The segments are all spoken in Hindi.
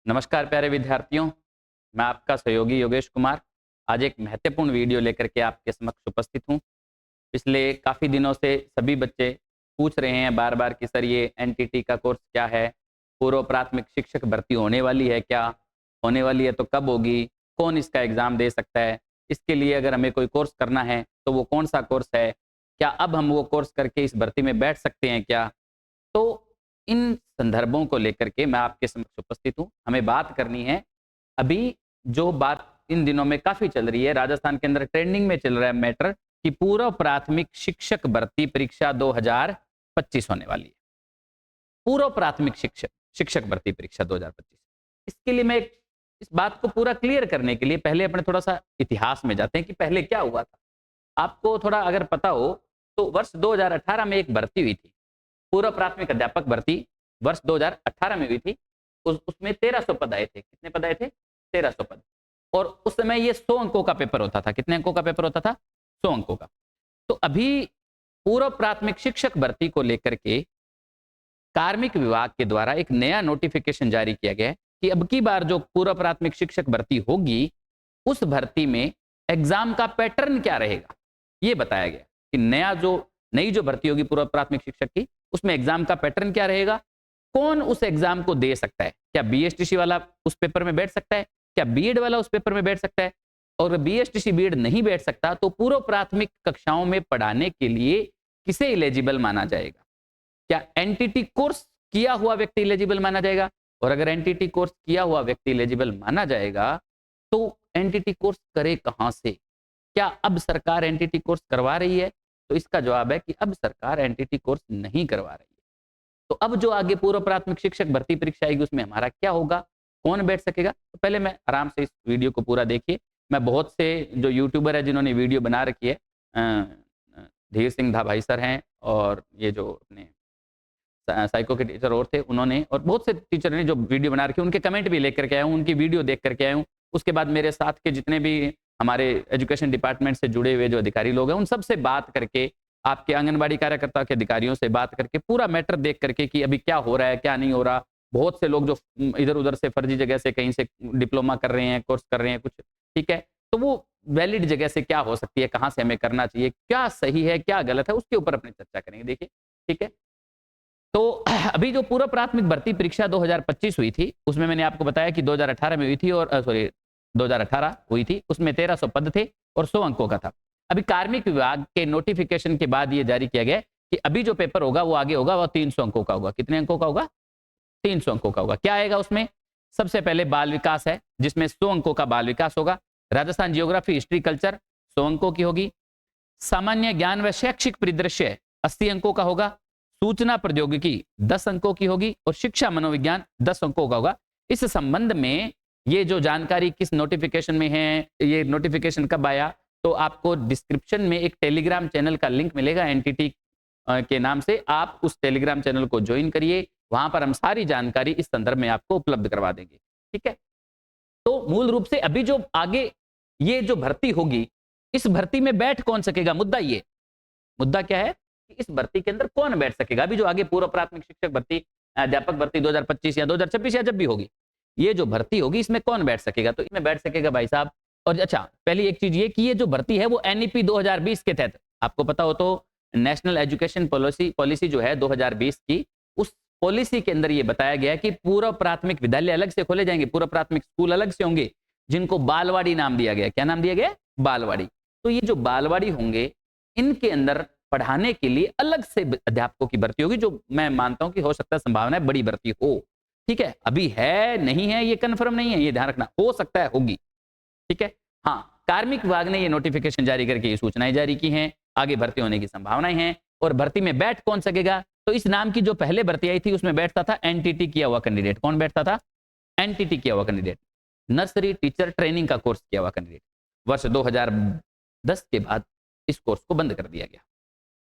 नमस्कार प्यारे विद्यार्थियों, मैं आपका सहयोगी योगेश कुमार आज एक महत्वपूर्ण वीडियो लेकर के आपके समक्ष उपस्थित हूं। पिछले काफ़ी दिनों से सभी बच्चे पूछ रहे हैं बार बार कि सर ये एनटीटी का कोर्स क्या है, पूर्व प्राथमिक शिक्षक भर्ती होने वाली है क्या, होने वाली है तो कब होगी, कौन इसका एग्ज़ाम दे सकता है, इसके लिए अगर हमें कोई कोर्स करना है तो वो कौन सा कोर्स है, क्या अब हम वो कोर्स करके इस भर्ती में बैठ सकते हैं क्या। तो इन संदर्भों को लेकर के मैं आपके समक्ष उपस्थित हूँ। हमें बात करनी है अभी जो बात इन दिनों में काफ़ी चल रही है, राजस्थान के अंदर ट्रेंडिंग में चल रहा है मैटर कि पूर्व प्राथमिक शिक्षक भर्ती परीक्षा 2025 होने वाली है। पूर्व प्राथमिक शिक्षक शिक्षक भर्ती परीक्षा 2025। इसके लिए मैं इस बात को पूरा क्लियर करने के लिए पहले अपने थोड़ा सा इतिहास में जाते हैं कि पहले क्या हुआ था। आपको थोड़ा अगर पता हो तो वर्ष 2018 में एक भर्ती हुई थी, पूर्व प्राथमिक अध्यापक भर्ती वर्ष 2018 में हुई थी। उसमें 1300 पद आए थे। कितने पद आए थे? 1300 पद। और उस समय ये 100 अंकों का पेपर होता था। कितने अंकों का पेपर होता था? 100 अंकों का। तो अभी पूर्व प्राथमिक शिक्षक भर्ती को लेकर के कार्मिक विभाग के द्वारा एक नया नोटिफिकेशन जारी किया गया है कि अब की बार जो पूर्व प्राथमिक शिक्षक भर्ती होगी उस भर्ती में एग्जाम का पैटर्न क्या रहेगा, ये बताया गया कि नई जो भर्ती होगी पूर्व प्राथमिक शिक्षक की, उसमें एग्जाम का पैटर्न क्या रहेगा, कौन उस एग्जाम को दे सकता है, क्या बीएसटीसी वाला उस पेपर में बैठ सकता है, क्या बीएड वाला उस पेपर में बैठ सकता है, और बीएसटीसी बीएड नहीं बैठ सकता तो पूर्व प्राथमिक कक्षाओं में पढ़ाने के लिए किसे इलिजिबल माना जाएगा, क्या एनटीटी कोर्स किया हुआ व्यक्ति इलिजिबल माना जाएगा, और अगर एनटीटी कोर्स किया हुआ व्यक्ति इलिजिबल माना जाएगा तो एनटीटी कोर्स करे कहां से, क्या अब सरकार एनटीटी कोर्स करवा रही है? तो इसका जवाब है कि अब सरकार एनटीटी कोर्स नहीं करवा रही है। तो अब जो आगे पूर्व प्राथमिक शिक्षक भर्ती परीक्षा आएगी उसमें हमारा क्या होगा, कौन बैठ सकेगा, तो पहले मैं आराम से इस वीडियो को पूरा देखिए। मैं बहुत से जो यूट्यूबर है जिन्होंने वीडियो बना रखी है, धीर सिंह धा भाई सर हैं, और ये जो अपने साइको के टीचर और थे उन्होंने, और बहुत से टीचर ने जो वीडियो बना रखी है उनके कमेंट भी लेकर के आया हूँ, उनकी वीडियो देख करके आया हूँ। उसके बाद मेरे साथ के जितने भी हमारे एजुकेशन डिपार्टमेंट से जुड़े हुए जो अधिकारी लोग हैं उन सब से बात करके, आपके आंगनबाड़ी कार्यकर्ता के अधिकारियों से बात करके, पूरा मैटर देख करके कि अभी क्या हो रहा है क्या नहीं हो रहा। बहुत से लोग जो इधर उधर से फर्जी जगह से कहीं से डिप्लोमा कर रहे हैं, कोर्स कर रहे हैं कुछ, ठीक है, तो वो वैलिड जगह से क्या हो सकती है, कहाँ से हमें करना चाहिए, क्या सही है क्या गलत है, उसके ऊपर अपनी चर्चा करेंगे। देखिए, ठीक है, तो अभी जो पूर्व प्राथमिक भर्ती परीक्षा 2025 हुई थी उसमें मैंने आपको बताया कि 2018 में हुई थी, और 2018 हुई थी, उसमें 1300 पद थे और 100 अंकों का था। अभी कार्मिक विभाग के नोटिफिकेशन के बाद ये जारी किया गया कि अभी जो पेपर होगा वो आगे होगा, वो 300 अंकों का होगा। कितने अंकों का होगा? 300 अंकों का होगा। क्या आएगा उसमें? सबसे पहले बाल विकास है जिसमें 100 अंकों का बाल विकास होगा। राजस्थान जियोग्राफी हिस्ट्री कल्चर 100 अंकों की होगी। सामान्य ज्ञान व शैक्षिक परिदृश्य 80 अंकों का होगा। सूचना प्रौद्योगिकी 10 अंकों की होगी, और शिक्षा मनोविज्ञान 10 अंकों का होगा। इस संबंध में ये जो जानकारी किस नोटिफिकेशन में है, ये नोटिफिकेशन कब आया, तो आपको डिस्क्रिप्शन में एक टेलीग्राम चैनल का लिंक मिलेगा एनटीटी के नाम से, आप उस टेलीग्राम चैनल को ज्वाइन करिए, वहां पर हम सारी जानकारी इस संदर्भ में आपको उपलब्ध करवा देंगे। ठीक है, तो मूल रूप से अभी जो आगे ये जो भर्ती होगी, इस भर्ती में बैठ कौन सकेगा, मुद्दा क्या है कि इस भर्ती के अंदर कौन बैठ सकेगा। अभी जो आगे पूर्व प्राथमिक शिक्षक भर्ती, अध्यापक भर्ती 2025 या 2026 या जब भी होगी, ये जो भर्ती होगी इसमें कौन बैठ सकेगा, तो इसमें बैठ सकेगा भाई साहब। और अच्छा, पहली एक चीज ये कि ये जो भर्ती है वो एनईपी 2020 के तहत, आपको पता हो तो नेशनल एजुकेशन पॉलिसी जो है 2020 की, उस पॉलिसी के अंदर ये बताया गया है कि पूर्व प्राथमिक विद्यालय अलग से खोले जाएंगे, पूर्व प्राथमिक स्कूल अलग से होंगे, जिनको बालवाड़ी नाम दिया गया। क्या नाम दिया गया? बालवाड़ी। तो ये जो बालवाड़ी होंगे इनके अंदर पढ़ाने के लिए अलग से अध्यापकों की भर्ती होगी, जो मैं मानता हूं कि हो सकता है संभावना है बड़ी भर्ती हो। ठीक है, अभी है नहीं है ये कंफर्म नहीं है, ये ध्यान रखना, हो सकता है होगी। ठीक है, हाँ, कार्मिक विभाग ने ये नोटिफिकेशन जारी करके ये सूचनाएं जारी की हैं, आगे भर्ती होने की संभावनाएं हैं। और भर्ती में बैठ कौन सकेगा, तो इस नाम की जो पहले भर्ती आई थी उसमें बैठता था एनटीटी किया हुआ कैंडिडेट। कौन बैठता था? एनटीटी किया हुआ कैंडिडेट, नर्सरी टीचर ट्रेनिंग का कोर्स किया हुआ कैंडिडेट। वर्ष 2010 के बाद इस कोर्स को बंद कर दिया गया।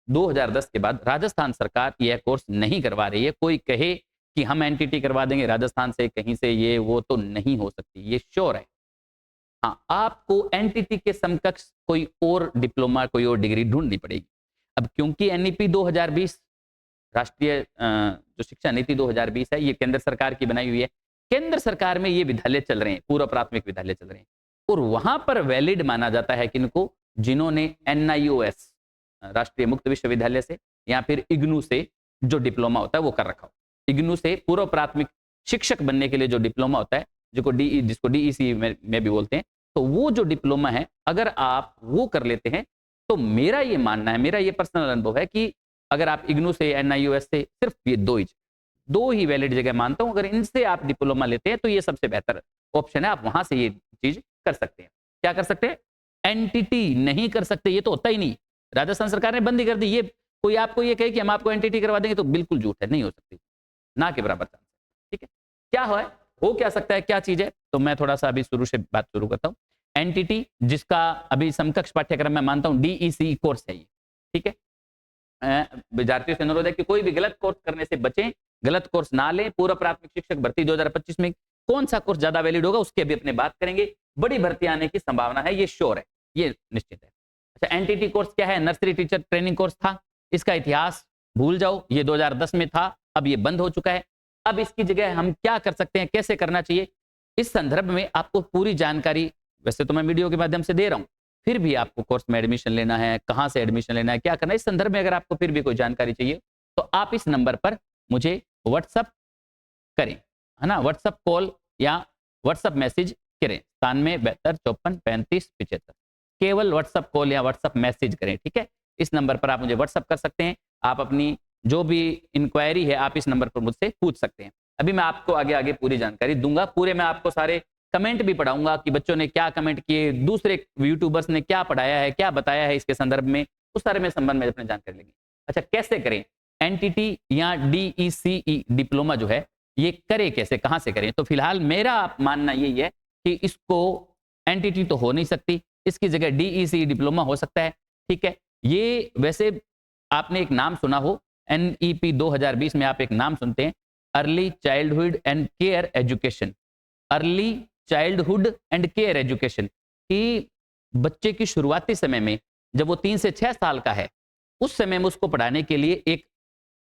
2010 के बाद राजस्थान सरकार यह कोर्स नहीं करवा रही है। कोई कहे कि हम एनटीटी करवा देंगे राजस्थान से कहीं से, ये वो तो नहीं हो सकती, ये श्योर है। हाँ, आपको एनटीटी के समकक्ष कोई और डिप्लोमा, कोई और डिग्री ढूंढनी पड़ेगी। अब क्योंकि एनईपी 2020 राष्ट्रीय जो शिक्षा नीति 2020 है, ये केंद्र सरकार की बनाई हुई है, केंद्र सरकार में ये विद्यालय चल रहे हैं, पूर्व प्राथमिक विद्यालय चल रहे हैं, और वहां पर वैलिड माना जाता है किनको, जिन्होंने NIOS राष्ट्रीय मुक्त विश्वविद्यालय से या फिर इग्नू से जो डिप्लोमा होता है वो कर रखा हो। इग्नू से पूर्व प्राथमिक शिक्षक बनने के लिए जो डिप्लोमा होता है, जिसको DEC में भी बोलते हैं, तो वो जो डिप्लोमा है अगर आप वो कर लेते हैं तो मेरा ये मानना है, मेरा ये पर्सनल अनुभव है कि अगर आप इग्नू से NIOS से सिर्फ ये दो ही वैलिड जगह मानता हूं, अगर इनसे आप डिप्लोमा लेते हैं तो ये सबसे बेहतर ऑप्शन है, आप वहां से ये चीज कर सकते हैं। क्या कर सकते हैं? एनटीटी नहीं कर सकते, ये तो होता ही नहीं, राजस्थान सरकार ने बंदी कर दी। ये कोई आपको ये कहे कि हम आपको एनटीटी करवा देंगे तो बिल्कुल झूठ है, नहीं हो सकती, ना के बराबर चांस है। ठीक है, क्या हो क्या सकता है, क्या चीज है, तो मैं थोड़ा सा अभी शुरू से बात शुरू करता हूं। एनटीटी जिसका अभी समकक्ष पाठ्यक्रम मैं मानता हूं DEC कोर्स है ये। ठीक है, विद्यार्थियों से अनुरोध है कि कोई भी गलत कोर्स करने से बचें, गलत कोर्स ना लें। पूर्व प्राथमिक शिक्षक भर्ती 2025 में कौन सा कोर्स ज्यादा वैलिड होगा उसकी अभी अपने बात करेंगे। बड़ी भर्ती आने की संभावना है, ये श्योर है, ये निश्चित है। अच्छा, एनटीटी कोर्स क्या है? नर्सरी टीचर ट्रेनिंग कोर्स था, इसका इतिहास भूल जाओ, ये 2010 में था, अब ये बंद हो चुका है। अब इसकी जगह हम क्या कर सकते हैं, कैसे करना चाहिए, इस संदर्भ में आपको पूरी जानकारी वैसे तो मैं वीडियो के माध्यम से दे रहा हूं, फिर भी आपको कोर्स में एडमिशन लेना है, कहां से एडमिशन लेना है, क्या करना है, इस संदर्भ में अगर आपको फिर भी कोई जानकारी चाहिए तो आप इस नंबर पर मुझे व्हाट्सअप करें, है ना, व्हाट्सअप कॉल या व्हाट्सअप मैसेज करें, 9772543575। केवल व्हाट्सअप कॉल या व्हाट्सअप मैसेज करें। ठीक है, इस नंबर पर आप मुझे व्हाट्सअप कर सकते हैं, आप अपनी जो भी इंक्वायरी है आप इस नंबर पर मुझसे पूछ सकते हैं। अभी मैं आपको आगे आगे पूरी जानकारी दूंगा, पूरे मैं आपको सारे कमेंट भी पढ़ाऊंगा कि बच्चों ने क्या कमेंट किए, दूसरे यूट्यूबर्स ने क्या पढ़ाया है, क्या बताया है इसके संदर्भ में, उस सारे में संबंध में अपनी जानकारी लेंगे। अच्छा, कैसे करें एनटीटी या DECE डिप्लोमा जो है ये करें कैसे, कहां से करें? तो फिलहाल मेरा मानना यही है कि इसको एनटीटी तो हो नहीं सकती, इसकी जगह DECE डिप्लोमा हो सकता है। ठीक है, ये वैसे आपने एक नाम सुना हो, NEP 2020 में आप एक नाम सुनते हैं, early childhood and care education. Early childhood and care education, कि बच्चे की शुरुआती समय में जब वो 3 से 6 साल का है उस समय में उसको पढ़ाने के लिए एक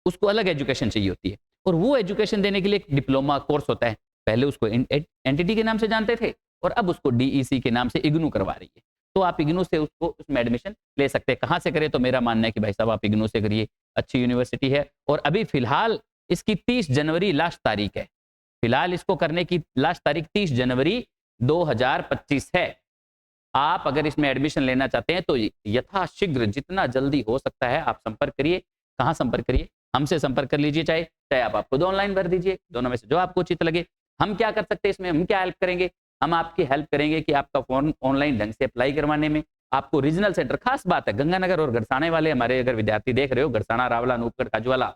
उसको अलग एजुकेशन चाहिए होती है, और वो एजुकेशन देने के लिए एक डिप्लोमा कोर्स होता है। पहले उसको एनटीटी के नाम से जानते थे और अब उसको DEC के नाम से इग्नू करवा रही है, तो आप इग्नू से उसको उसमें एडमिशन ले सकते हैं। कहां से करें? तो मेरा मानना है कि भाई साहब आप इग्नू से करिए, अच्छी यूनिवर्सिटी है, और अभी फिलहाल इसकी 30 जनवरी लास्ट तारीख है, फिलहाल इसको करने की लास्ट तारीख 30 जनवरी 2025 है। आप अगर इसमें एडमिशन लेना चाहते हैं तो यथाशीघ्र जितना जल्दी हो सकता है आप संपर्क करिए। कहां संपर्क करिए? हमसे संपर्क कर लीजिए, चाहे आप खुद ऑनलाइन भर दीजिए, दोनों में से जो आपको उचित लगे। हम क्या कर सकते हैं इसमें, हम क्या हेल्प करेंगे? हम आपकी हेल्प करेंगे कि आपका फॉर्म ऑनलाइन ढंग से अप्लाई करवाने में आपको रीजनल सेंटर, खास बात है गंगानगर और गड़साने वाले हमारे अगर विद्यार्थी देख रहे हो, गड़साना, रावला, अनूपगढ़, खाजूवाला,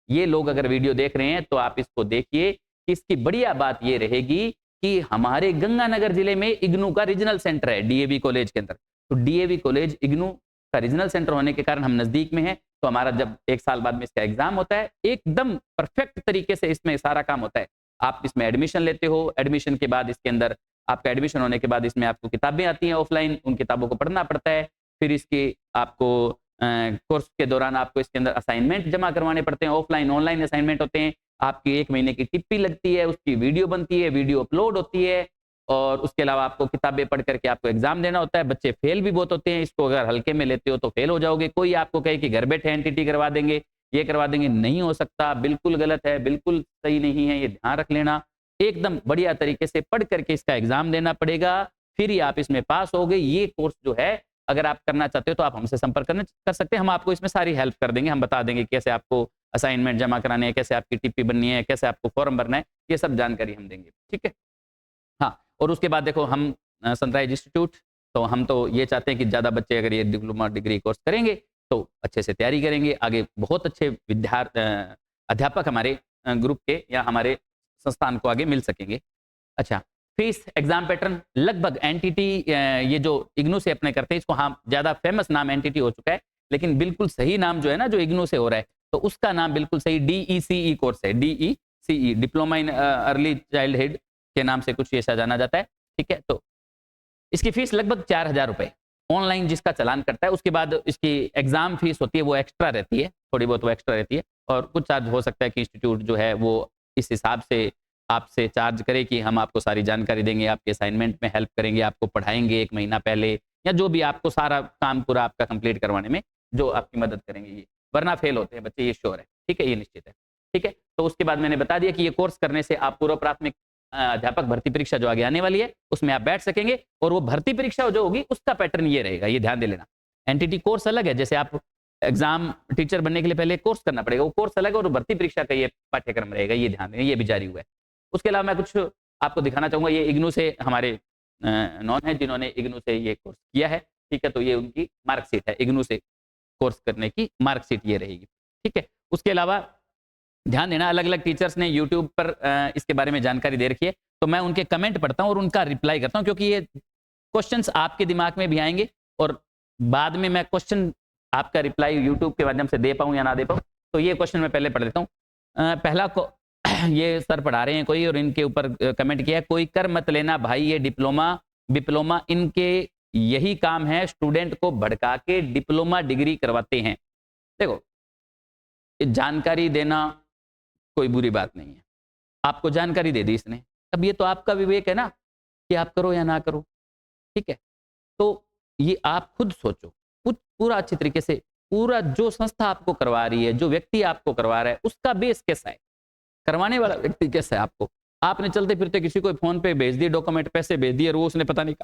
ये लोग अगर वीडियो देख रहे हैं तो आप इसको देखिए। इसकी बढ़िया बात ये रहेगी कि हमारे गंगानगर जिले में इग्नू का रीजनल सेंटर है DAV कॉलेज के अंदर, तो DAV कॉलेज इग्नू का रीजनल सेंटर होने के कारण हम नजदीक में हैं, तो हमारा जब 1 साल बाद में इसका एग्जाम होता है एकदम परफेक्ट तरीके से इसमें सारा काम होता है। आप इसमें एडमिशन लेते हो, एडमिशन के बाद इसके अंदर आपका एडमिशन होने के बाद इसमें आपको किताबें आती हैं ऑफलाइन, उन किताबों को पढ़ना पड़ता है, फिर इसके आपको कोर्स के दौरान आपको इसके अंदर असाइनमेंट जमा करवाने पड़ते हैं, ऑफलाइन ऑनलाइन असाइनमेंट होते हैं, आपकी 1 महीने की टिप्पी लगती है, उसकी वीडियो बनती है, वीडियो अपलोड होती है, और उसके अलावा आपको किताबें पढ़ करके आपको एग्जाम देना होता है। बच्चे फेल भी बहुत होते हैं, इसको अगर हल्के में लेते हो तो फेल हो जाओगे। कोई आपको कहे कि घर बैठे एनटीटी करवा देंगे, ये करवा देंगे, नहीं हो सकता, बिल्कुल गलत है, बिल्कुल सही नहीं है, ये ध्यान रख लेना। एकदम बढ़िया तरीके से पढ़ करके इसका एग्जाम देना पड़ेगा, फिर ही आप इसमें पास हो गए। ये कोर्स जो है अगर आप करना चाहते हो तो आप हमसे संपर्क कर सकते हैं, हम आपको इसमें सारी हेल्प कर देंगे। हम बता देंगे कैसे आपको असाइनमेंट जमा कराने हैं, कैसे आपकी टिप्पी बननी है, कैसे आपको फॉर्म भरना है, ये सब जानकारी हम देंगे। ठीक है, हाँ, और उसके बाद देखो हम सनराइज इंस्टीट्यूट, तो हम तो ये चाहते हैं कि ज़्यादा बच्चे अगर ये डिप्लोमा डिग्री कोर्स करेंगे तो अच्छे से तैयारी करेंगे, आगे बहुत अच्छे अध्यापक हमारे ग्रुप के या हमारे संस्थान को आगे मिल सकेंगे। अच्छा, फीस, एग्जाम पैटर्न, लगभग एनटीटी ये जो इग्नू से अपने करते हैं इसको, हाँ ज़्यादा फेमस नाम एनटीटी हो चुका है, लेकिन बिल्कुल सही नाम जो है ना जो इग्नू से हो रहा है, तो उसका नाम बिल्कुल सही DECE कोर्स है, DECE diploma in early childhood के नाम से कुछ ऐसा जाना जाता है। ठीक है, तो इसकी फीस लगभग 4000 रुपए ऑनलाइन जिसका चालान करता है, उसके बाद इसकी एग्जाम फीस होती है वो एक्स्ट्रा रहती है, थोड़ी बहुत वो एक्स्ट्रा रहती है, और कुछ चार्ज हो सकता है कि इंस्टीट्यूट जो है वो इस हिसाब से आपसे चार्ज करे कि हम आपको सारी जानकारी देंगे, आपके असाइनमेंट में हेल्प करेंगे, आपको पढ़ाएंगे 1 महीना पहले, या जो भी आपको सारा काम पूरा आपका कंप्लीट करवाने में जो आपकी मदद करेंगे ये। वरना फेल होते हैं बच्चे, ये श्योर है। ठीक है, ये निश्चित है। ठीक है, तो उसके बाद मैंने बता दिया कि ये कोर्स करने से आप पूर्व प्राथमिक अध्यापक भर्ती परीक्षा जो आगे आने वाली है उसमें आप बैठ सकेंगे, और वो भर्ती परीक्षा जो होगी उसका पैटर्न ये रहेगा, ये ध्यान दे लेना। एनटीटी कोर्स अलग है, जैसे आप एग्जाम टीचर बनने के लिए पहले कोर्स करना पड़ेगा, वो कोर्स अलग है, और भर्ती परीक्षा का ये पाठ्यक्रम रहेगा, ये ध्यान दें, ये भी जारी हुआ है। उसके अलावा मैं कुछ आपको दिखाना चाहूंगा, ये इग्नू से हमारे नॉन है जिन्होंने इग्नू से ये कोर्स किया है। ठीक है, तो ये उनकी मार्कशीट है, इग्नू से कोर्स करने की मार्कशीट ये रहेगी। ठीक है, उसके अलावा ध्यान देना, अलग अलग टीचर्स ने यूट्यूब पर इसके बारे में जानकारी दे रखी है, तो मैं उनके कमेंट पढ़ता हूं और उनका रिप्लाई करता हूं, क्योंकि ये क्वेश्चंस आपके दिमाग में भी आएंगे, और बाद में मैं क्वेश्चन आपका रिप्लाई यूट्यूब के माध्यम से दे पाऊं या ना दे पाऊं। तो ये क्वेश्चन मैं पहले पढ़ लेता हूं। पहला ये सर पढ़ा रहे हैं कोई, और इनके ऊपर कमेंट किया है, कोई कर मत लेना भाई, ये डिप्लोमा इनके यही काम है, स्टूडेंट को भड़का के डिप्लोमा डिग्री करवाते हैं। देखो, जानकारी देना कोई बुरी बात नहीं है, आपको जानकारी दे दी इसने, अब ये तो आपका विवेक है ना कि आप करो या ना करो। ठीक है, तो ये आप खुद सोचो, पूरा अच्छी तरीके से, पूरा जो संस्था आपको करवा रही है, जो व्यक्ति आपको करवा रहा है, उसका बेस कैसा है, करवाने वाला व्यक्ति कैसा है। आपने चलते फिरते किसी को फोन पे भेज दिए डॉक्यूमेंट, पैसे भेज दिए, और वो उसने पता नहीं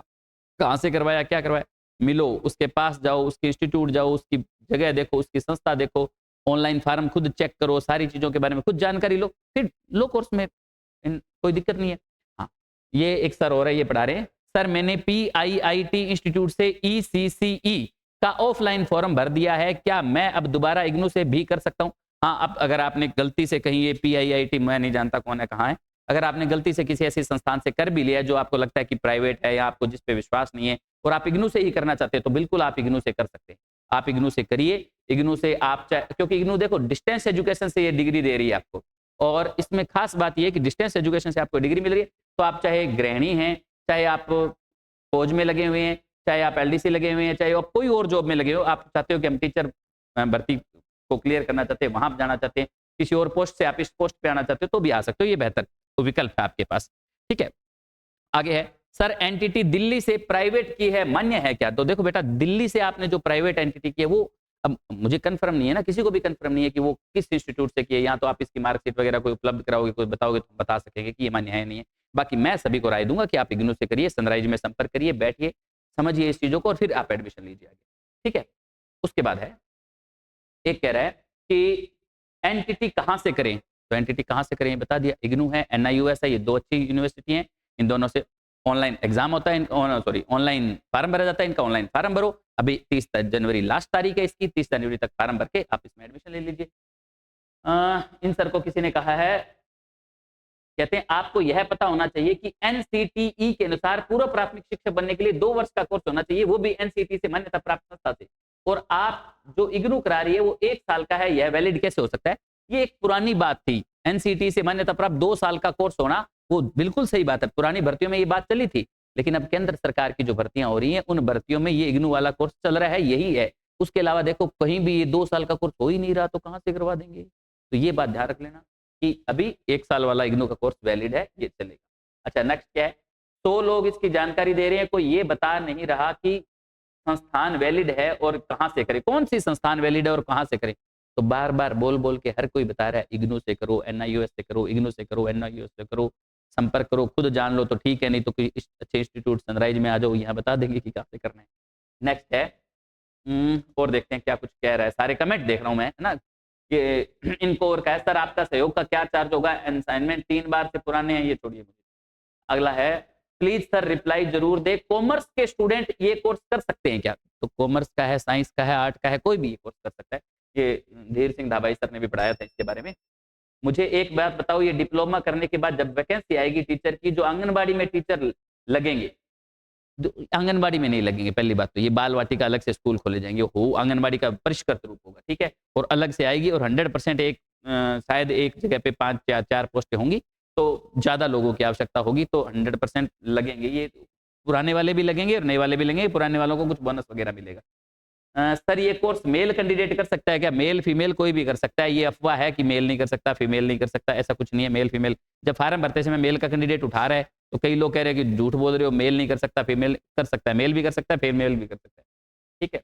कहाँ से करवाया, क्या करवाया। मिलो, उसके पास जाओ, उसके इंस्टीट्यूट जाओ, उसकी जगह देखो, उसकी संस्था देखो, ऑनलाइन फार्म खुद चेक करो, सारी चीजों के बारे में खुद जानकारी लो, फिर लो कोर्स में, कोई दिक्कत नहीं है। हाँ, ये एक सर हो रहा है, ये पढ़ा रहे हैं, सर मैंने PIIT इंस्टीट्यूट से ECCE का ऑफलाइन फॉर्म भर दिया है, क्या मैं अब दोबारा इग्नू से भी कर सकता हूँ? हाँ, अब अगर आपने गलती से कहीं ये PIIT, मैं नहीं जानता कौन है कहाँ है, अगर आपने गलती से किसी ऐसी संस्थान से कर भी लिया जो आपको लगता है कि प्राइवेट है, या आपको जिस पे विश्वास नहीं है, और आप इग्नू से ही करना चाहते हैं, तो बिल्कुल आप इग्नू से कर सकते हैं। आप इग्नू से करिए, इग्नू से आप क्योंकि इग्नू देखो डिस्टेंस एजुकेशन से ये डिग्री दे रही है आपको, और इसमें खास बात ये कि डिस्टेंस एजुकेशन से आपको डिग्री मिल रही है, तो आप चाहे गृहिणी हैं, चाहे आप फौज में लगे हुए हैं, चाहे आप LDC लगे हुए हैं, चाहे आप कोई और जॉब में लगे हो, आप चाहते हो कि हम टीचर भर्ती को क्लियर करना चाहते हैं, वहां जाना चाहते हैं, किसी और पोस्ट से आप इस पोस्ट पे आना चाहते हो, तो भी आ सकते हो, ये बेहतर विकल्प है आपके पास। ठीक है, आगे है, सर एंटिटी दिल्ली से प्राइवेट की है, मान्य है क्या? तो देखो बेटा, दिल्ली से आपने जो प्राइवेट एंटिटी की है, वो अब मुझे कंफर्म नहीं है ना, किसी को भी कंफर्म नहीं है कि वो किस इंस्टीट्यूट से की है। यहाँ तो आप इसकी मार्कशीट वगैरह कोई उपलब्ध कराओगे, कोई बताओगे तो बता सकेंगे कि ये मान्य है नहीं है। बाकी मैं सभी को राय दूंगा कि आप इग्नू से करिए, सनराइज में संपर्क करिए, बैठिए, समझिए इस चीजों को, और फिर आप एडमिशन लीजिए आगे। ठीक है, उसके बाद है, एक कह रहा है कि एनटीटी कहां से करें, तो एनटीटी कहां से करें बता दिया, इग्नू है, NIUS है, ये दो अच्छी यूनिवर्सिटी हैं, इन दोनों से ऑनलाइन एग्जाम होता है, सॉरी ऑनलाइन फार्म भरा जाता है, इनका ऑनलाइन फार्म भरो, अभी 30 जनवरी लास्ट तारीख है इसकी, 30 जनवरी तक फार्म भर के आप इसमें एडमिशन ले लीजिए। इन सर को किसी ने कहा है, कहते हैं आपको यह पता होना चाहिए कि NCTE के अनुसार पूर्व प्राथमिक शिक्षक बनने के लिए 2 वर्ष का कोर्स होना चाहिए, वो भी NCTE से मान्यता प्राप्त संस्था से, और आप जो इग्नू करा रही है वो 1 साल का है, यह वैलिड कैसे हो सकता है? ये एक पुरानी बात थी, NCTE से मान्यता प्राप्त 2 साल का कोर्स होना, वो बिल्कुल सही बात है, पुरानी भर्तियों में ये बात चली थी, लेकिन अब केंद्र सरकार की जो भर्तियां हो रही हैं, उन भर्तियों में ये इग्नू वाला कोर्स चल रहा है, यही है। उसके अलावा देखो कहीं भी ये 2 साल का कोर्स हो ही नहीं रहा, तो कहां से करवा देंगे? तो ये बात ध्यान रख लेना कि अभी 1 साल वाला इग्नू का कोर्स वैलिड है, ये चलेगा। अच्छा, नेक्स्ट क्या है, 100 लोग इसकी जानकारी दे रहे हैं, कोई ये बता नहीं रहा कि संस्थान वैलिड है और कहां से करें, कौन सी संस्थान वैलिड है और कहां से करें। तो बार बार बोल बोल के हर कोई बता रहा है, इग्नू से करो, NIUS से करो, इग्नू से करो, NIUS से करो, संपर्क करो, खुद जान लो तो ठीक है, नहीं तो कोई अच्छे इंस्टीट्यूट सनराइज में आ जाओ, यहाँ बता देंगे कि कहाँ से करना है। नेक्स्ट है, और देखते हैं क्या कुछ कह रहा है, सारे कमेंट देख रहा हूं मैं, है ना, कि इनको और कहा, सर आपका सहयोग का क्या चार्ज होगा, असाइनमेंट 3 बार से पुराने हैं, ये छोड़िए मुझे। अगला है, प्लीज सर रिप्लाई जरूर दे, कॉमर्स के स्टूडेंट ये कोर्स कर सकते हैं क्या? तो कॉमर्स का है, साइंस का है, आर्ट का है, कोई भी ये कोर्स कर सकता है। ये धीर सिंह धाबाई सर ने भी पढ़ाया था इसके बारे में। मुझे एक बात बताओ, ये डिप्लोमा करने के बाद जब वैकेंसी आएगी टीचर की, जो आंगनबाड़ी में टीचर लगेंगे, आंगनबाड़ी में नहीं लगेंगे, पहली बात तो ये बाल वाटिका अलग से स्कूल खोले जाएंगे, हो आंगनबाड़ी का परिष्कृत रूप होगा, ठीक है, और अलग से आएगी, और 100% एक शायद एक जगह पे 5 या 4 पोस्टें होंगी, तो ज्यादा लोगों की आवश्यकता होगी, तो 100% लगेंगे। ये पुराने वाले भी लगेंगे और नए वाले भी लगेंगे, पुराने वालों को कुछ बोनस वगैरह मिलेगा। सर ये कोर्स मेल कैंडिडेट कर सकता है क्या? मेल फीमेल कोई भी कर सकता है, ये अफवाह है कि मेल नहीं कर सकता, फीमेल नहीं कर सकता, ऐसा कुछ नहीं है। मेल फीमेल जब फार्म भरते समय मेल का कैंडिडेट उठा रहा है तो कई लोग कह रहे हैं कि झूठ बोल रहे हो, मेल नहीं कर सकता, फीमेल कर सकता है, मेल भी कर सकता है, फीमेल भी कर सकता है। ठीक है,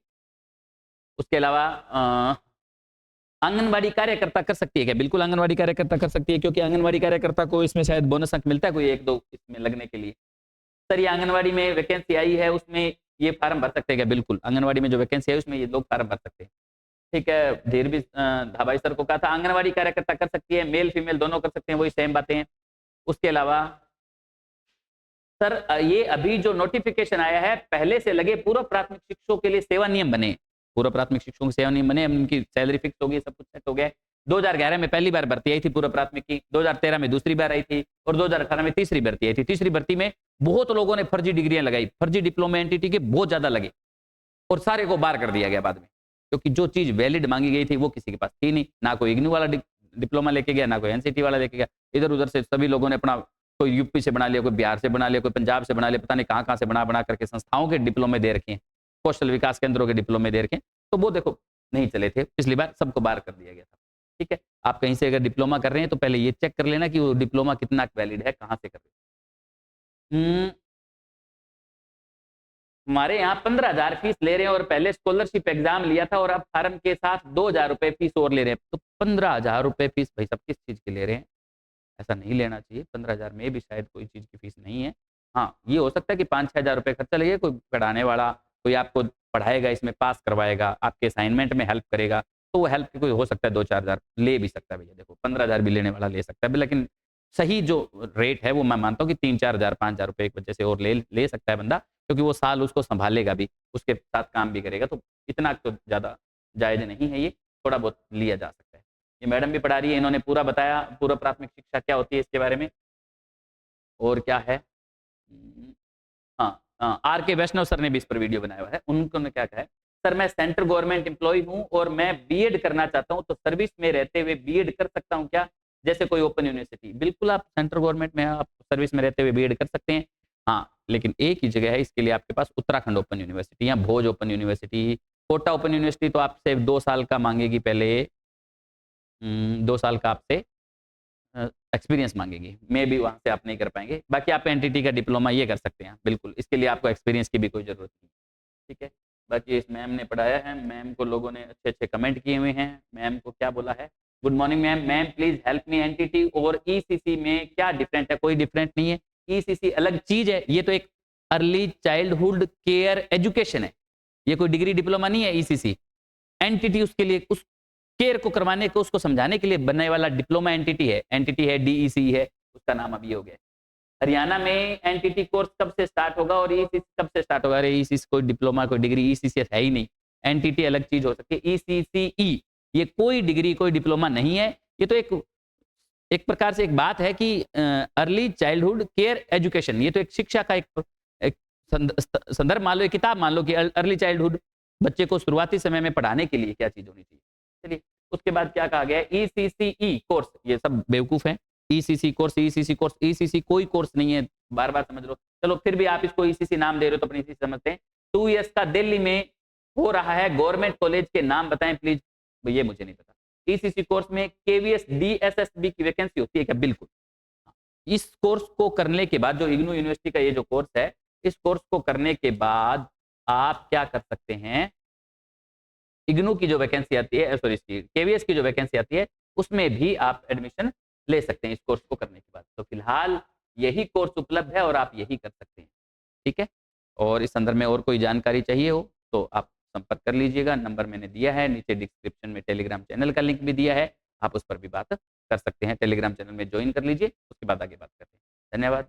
उसके अलावा आंगनबाड़ी कार्यकर्ता कर सकती है क्या? बिल्कुल आंगनबाड़ी कार्यकर्ता कर सकती है, क्योंकि आंगनबाड़ी कार्यकर्ता को इसमें शायद बोनस अंक मिलता है कोई 1-2 इसमें लगने के लिए। सर ये आंगनबाड़ी में वैकेंसी आई है, उसमें ये फार्म भर सकते हैं क्या? बिल्कुल आंगनबाड़ी में जो वैकेंसी है उसमें ये लोग फार्म भर सकते हैं। ठीक है, धीर भी धाबाई सर को कहा था आंगनबाड़ी कार्यकर्ता कर सकती है, मेल फीमेल दोनों कर सकते हैं, वही सेम बातें हैं। उसके अलावा सर ये अभी जो नोटिफिकेशन आया है, पहले से लगे पूर्व प्राथमिक शिक्षकों के लिए सेवा नियम बने, पूर्व प्राथमिक शिक्षकों के सेवा नियम बने, उनकी सैलरी फिक्स हो गई, सब कुछ सेट हो गया। 2011 में पहली बार भर्ती आई थी पूर्व प्राथमिक की, 2013 में दूसरी बार आई थी और 2018 में तीसरी भर्ती आई थी। तीसरी भर्ती में बहुत लोगों ने फर्जी डिग्रियां लगाई, फर्जी डिप्लोमा एनटीटी के बहुत ज्यादा लगे और सारे को बार कर दिया गया बाद में, क्योंकि जो चीज वैलिड मांगी गई थी वो किसी के पास थी नहीं, ना कोई इग्नू वाला डिप्लोमा लेके गया, ना कोई एनसीटी वाला लेके गया, इधर उधर से सभी लोगों ने अपना, कोई यूपी से बना लिया, कोई बिहार से बना लिया, कोई पंजाब से बना लिया, पता नहीं कहाँ कहाँ से बना बना करके संस्थाओं के डिप्लोमे दे रखे हैं, कौशल विकास केंद्रों के डिप्लोमे दे रखे हैं, तो वो देखो नहीं चले थे, पिछली बार सबको बार कर दिया गया था। ठीक है, आप कहीं से अगर डिप्लोमा कर रहे हैं तो पहले ये चेक कर लेना कि वो डिप्लोमा कितना वैलिड है, कहाँ से कर रहे हैं। हमारे यहाँ 15,000 फीस ले रहे हैं और पहले स्कॉलरशिप एग्जाम लिया था और अब फार्म के साथ 2,000 रुपए फीस और ले रहे हैं, तो 15,000 रुपए फीस भाई सब किस चीज के ले रहे हैं? ऐसा नहीं लेना चाहिए। 15,000 में भी शायद कोई चीज की फीस नहीं है। हाँ, ये हो सकता है कि 5-6 हजार रुपए खर्चा लगे, कोई पढ़ाने वाला, कोई आपको पढ़ाएगा, इसमें पास करवाएगा, आपके असाइनमेंट में हेल्प करेगा, तो वो हेल्प कोई हो सकता है 2-4 हजार ले भी सकता है भैया, देखो 15,000 भी लेने वाला ले सकता है, लेकिन सही जो रेट है वो मैं मानता हूँ कि 3-4 हजार 5 हजार रुपए एक बच्चे से और ले सकता है बंदा, क्योंकि वो साल उसको संभालेगा भी, उसके साथ काम भी करेगा, तो इतना तो ज्यादा जायज नहीं है, ये थोड़ा बहुत लिया जा सकता है। ये मैडम भी पढ़ा रही है, इन्होंने पूरा बताया पूर्व प्राथमिक शिक्षा क्या होती है इसके बारे में, और क्या है। हाँ हाँ, आर के वैष्णव सर ने भी इस पर वीडियो बनाया हुआ है, उन्होंने क्या कहा है, सर मैं सेंट्रल गवर्नमेंट एम्प्लॉय हूँ और मैं बीएड करना चाहता हूँ, तो सर्विस में रहते हुए बीएड कर सकता हूँ क्या, जैसे कोई ओपन यूनिवर्सिटी? बिल्कुल, आप सेंट्रल गवर्नमेंट में आप सर्विस में रहते हुए बीएड कर सकते हैं। हाँ, लेकिन एक ही जगह है इसके लिए आपके पास, उत्तराखंड ओपन यूनिवर्सिटी या Bhoj open university, Kota open university तो आपसे 2 साल का मांगेगी पहले, 2 साल का आपसे एक्सपीरियंस मांगेगी, मे बी वहाँ से आप नहीं कर पाएंगे। बाकी आप एनटीटी का डिप्लोमा ये कर सकते हैं बिल्कुल, इसके लिए आपको एक्सपीरियंस की भी कोई ज़रूरत नहीं। ठीक है, बाकी इस मैम ने पढ़ाया है, मैम को लोगों ने अच्छे अच्छे कमेंट किए हुए हैं। मैम को क्या बोला है, good morning ma'am, ma'am please help me, NTT और ईसीसी में क्या डिफरेंट है? कोई डिफरेंट नहीं है, ईसीसी अलग चीज है, ये तो एक अर्ली चाइल्डहुड केयर एजुकेशन है, ये कोई डिग्री डिप्लोमा नहीं है ईसीसी। एनटीटी उसके लिए, उस केयर को करवाने को, उसको समझाने के लिए बनने वाला डिप्लोमा एनटीटी है, डीईसी है, उसका नाम अब ये हो गया। हरियाणा में एनटीटी कोर्स कब से स्टार्ट होगा और ईसीसी कब से स्टार्ट होगा? अरे ईसीसी कोई डिप्लोमा कोई डिग्री ईसीसी है ही नहीं, एनटीटी अलग चीज हो सकती है, ईसीसीई ये कोई डिग्री कोई डिप्लोमा नहीं है, ये तो एक एक प्रकार से एक बात है कि अर्ली चाइल्डहुड केयर एजुकेशन, ये तो एक शिक्षा का एक संदर्भ मान लो, एक किताब मान लो कि अर्ली चाइल्डहुड बच्चे को शुरुआती समय में पढ़ाने के लिए क्या चीज होनी चाहिए। चलिए, उसके बाद क्या कहा गया है, ईसीसीई कोर्स, ये सब बेवकूफ हैं। ECC course, ECC course, ECC कोई कोर्स नहीं है, बार बार समझ लो। चलो फिर भी आप इसको ईसीसी नाम दे रहे हो तो अपनी ईसीसी समझते हैं। 2 इयर्स का दिल्ली में हो रहा है, गवर्नमेंट कॉलेज के नाम बताएं प्लीज, ये मुझे नहीं पता। ईसीसी कोर्स में केवीएस डीएसएसबी की वैकेंसी होती है क्या? बिल्कुल। इस कोर्स को करने के बाद, जो इग्नू यूनिवर्सिटी का ये जो कोर्स है, इस कोर्स को करने के बाद आप क्या कर सकते हैं, इग्नू की जो वैकेंसी आती है, सॉरी केवीएस की जो वैकेंसी आती है, उसमें भी आप एडमिशन ले सकते हैं इस कोर्स को करने के बाद। तो फिलहाल यही कोर्स उपलब्ध है और आप यही कर सकते हैं। ठीक है, और इस संदर्भ में और कोई जानकारी चाहिए हो तो आप संपर्क कर लीजिएगा, नंबर मैंने दिया है नीचे, डिस्क्रिप्शन में टेलीग्राम चैनल का लिंक भी दिया है, आप उस पर भी बात कर सकते हैं। टेलीग्राम चैनल में ज्वाइन कर लीजिए, उसके बाद आगे बात करते हैं। धन्यवाद।